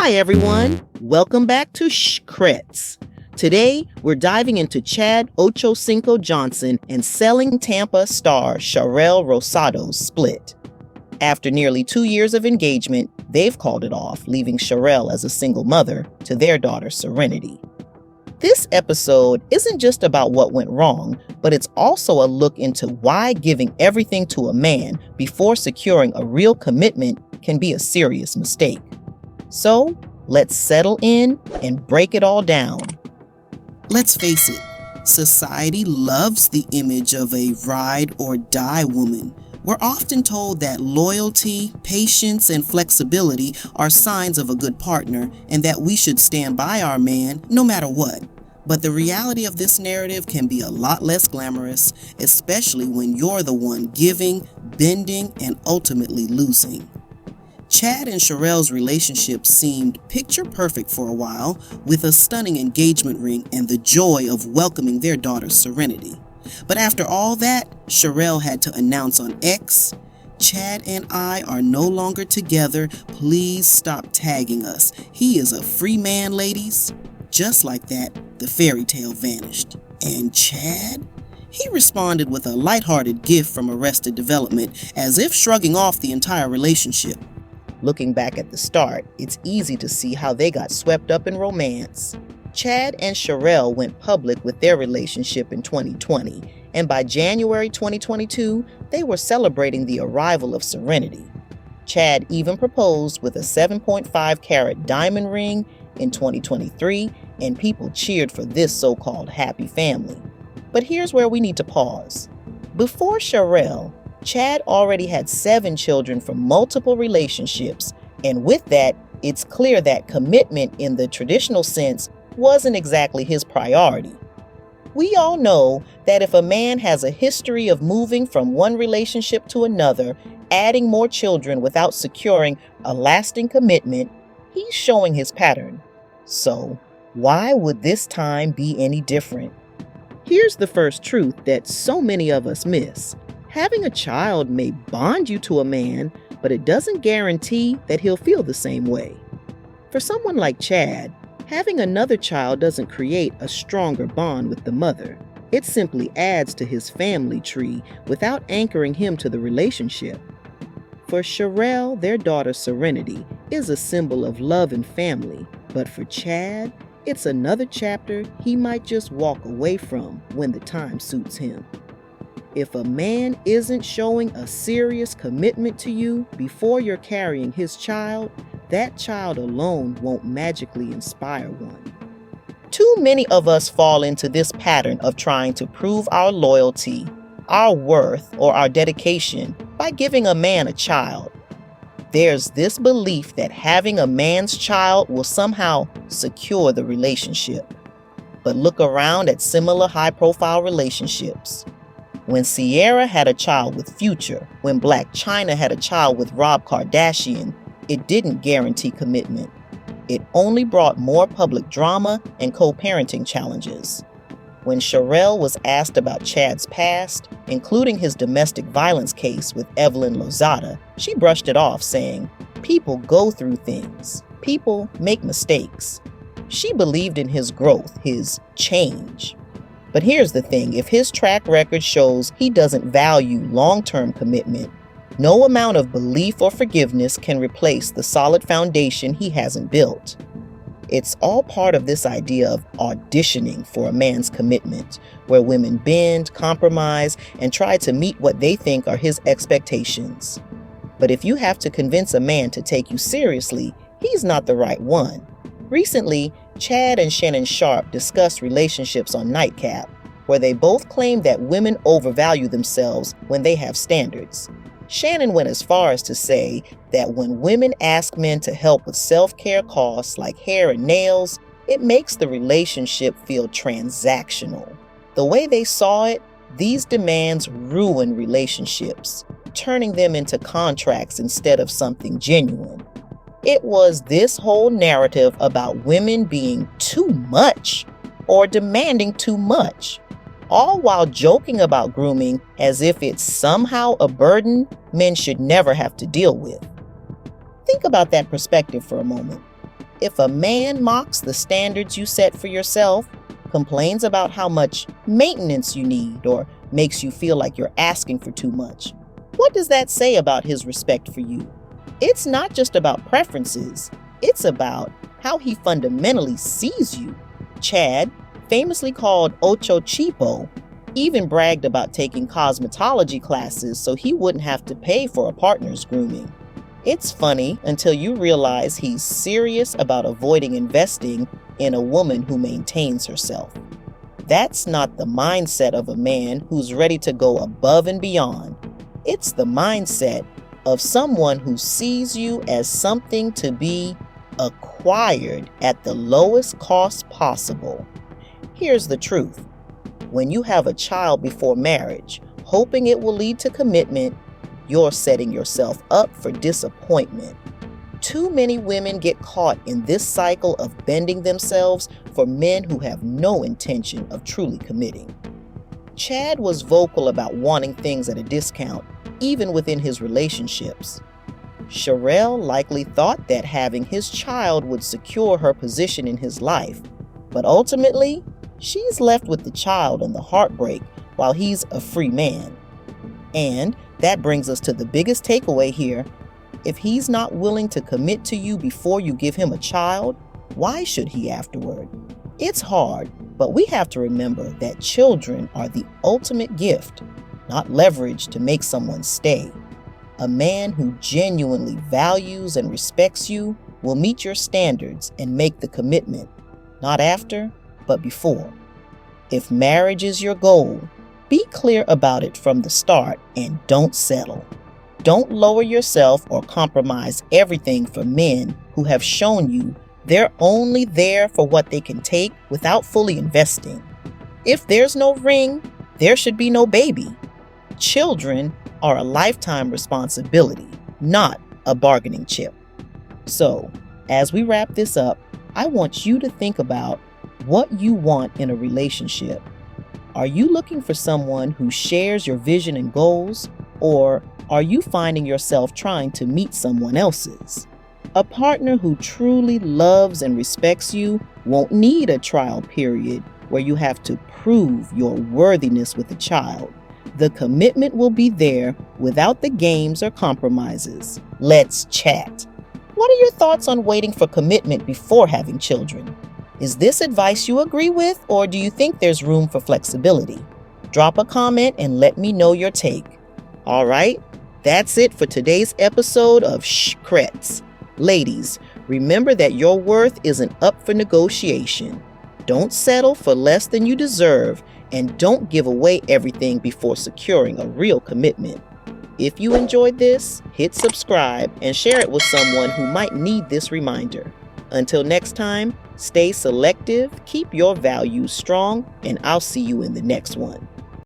Hi everyone, welcome back to Shhhcrets. Today, we're diving into Chad Ochocinco Johnson and Selling Tampa star Sharelle Rosado's split. After nearly 2 years of engagement, they've called it off, leaving Sharelle as a single mother to their daughter Serenity. This episode isn't just about what went wrong, but it's also a look into why giving everything to a man before securing a real commitment can be a serious mistake. So, let's settle in and break it all down. Let's face it, society loves the image of a ride or die woman. We're often told that loyalty, patience, and flexibility are signs of a good partner and that we should stand by our man no matter what. But the reality of this narrative can be a lot less glamorous, especially when you're the one giving, bending, and ultimately losing. Chad and Sharelle's relationship seemed picture perfect for a while, with a stunning engagement ring and the joy of welcoming their daughter Serenity. But after all that, Sharelle had to announce on X, "Chad and I are no longer together. Please stop tagging us. He is a free man, ladies." Just like that, the fairy tale vanished. And Chad? He responded with a lighthearted gif from Arrested Development, as if shrugging off the entire relationship. Looking back at the start, it's easy to see how they got swept up in romance. Chad and Sharelle went public with their relationship in 2020, and by January 2022, they were celebrating the arrival of Serenity. Chad even proposed with a 7.5-carat diamond ring in 2023, and people cheered for this so-called happy family. But here's where we need to pause. Before Sharelle, Chad already had 7 children from multiple relationships, and with that, it's clear that commitment in the traditional sense wasn't exactly his priority. We all know that if a man has a history of moving from one relationship to another, adding more children without securing a lasting commitment, he's showing his pattern. So, why would this time be any different? Here's the first truth that so many of us miss. Having a child may bond you to a man, but it doesn't guarantee that he'll feel the same way. For someone like Chad, having another child doesn't create a stronger bond with the mother. It simply adds to his family tree without anchoring him to the relationship. For Sharelle, their daughter Serenity is a symbol of love and family, but for Chad, it's another chapter he might just walk away from when the time suits him. If a man isn't showing a serious commitment to you before you're carrying his child, that child alone won't magically inspire one. Too many of us fall into this pattern of trying to prove our loyalty, our worth, or our dedication by giving a man a child. There's this belief that having a man's child will somehow secure the relationship. But look around at similar high-profile relationships. When Ciara had a child with Future, when Blac Chyna had a child with Rob Kardashian, it didn't guarantee commitment. It only brought more public drama and co-parenting challenges. When Sharelle was asked about Chad's past, including his domestic violence case with Evelyn Lozada, she brushed it off, saying, "People go through things. People make mistakes." She believed in his growth, his change. But here's the thing, if his track record shows he doesn't value long-term commitment, no amount of belief or forgiveness can replace the solid foundation he hasn't built. It's all part of this idea of auditioning for a man's commitment, where women bend, compromise, and try to meet what they think are his expectations. But if you have to convince a man to take you seriously, he's not the right one. Recently, Chad and Shannon Sharpe discussed relationships on Nightcap, where they both claimed that women overvalue themselves when they have standards. Shannon went as far as to say that when women ask men to help with self-care costs like hair and nails, it makes the relationship feel transactional. The way they saw it, these demands ruin relationships, turning them into contracts instead of something genuine. It was this whole narrative about women being too much or demanding too much, all while joking about grooming as if it's somehow a burden men should never have to deal with. Think about that perspective for a moment. If a man mocks the standards you set for yourself, complains about how much maintenance you need, or makes you feel like you're asking for too much, what does that say about his respect for you? It's not just about preferences, it's about how he fundamentally sees you. Chad, famously called Ochocinco, even bragged about taking cosmetology classes so he wouldn't have to pay for a partner's grooming. It's funny until you realize he's serious about avoiding investing in a woman who maintains herself. That's not the mindset of a man who's ready to go above and beyond. It's the mindset of someone who sees you as something to be acquired at the lowest cost possible. Here's the truth. When you have a child before marriage, hoping it will lead to commitment, you're setting yourself up for disappointment. Too many women get caught in this cycle of bending themselves for men who have no intention of truly committing. Chad was vocal about wanting things at a discount, even within his relationships. Sharelle likely thought that having his child would secure her position in his life, but ultimately, she's left with the child and the heartbreak while he's a free man. And that brings us to the biggest takeaway here. If he's not willing to commit to you before you give him a child, why should he afterward? It's hard, but we have to remember that children are the ultimate gift, not leverage to make someone stay. A man who genuinely values and respects you will meet your standards and make the commitment, not after, but before. If marriage is your goal, be clear about it from the start and don't settle. Don't lower yourself or compromise everything for men who have shown you they're only there for what they can take without fully investing. If there's no ring, there should be no baby. Children are a lifetime responsibility, not a bargaining chip. So, as we wrap this up, I want you to think about what you want in a relationship. Are you looking for someone who shares your vision and goals, or are you finding yourself trying to meet someone else's? A partner who truly loves and respects you won't need a trial period where you have to prove your worthiness with a child. The commitment will be there without the games or compromises. Let's chat. What are your thoughts on waiting for commitment before having children? Is this advice you agree with, or do you think there's room for flexibility? Drop a comment and let me know your take. All right, that's it for today's episode of Shhhcrets. Ladies, remember that your worth isn't up for negotiation. Don't settle for less than you deserve, and don't give away everything before securing a real commitment. If you enjoyed this, hit subscribe and share it with someone who might need this reminder. Until next time, stay selective, keep your values strong, and I'll see you in the next one.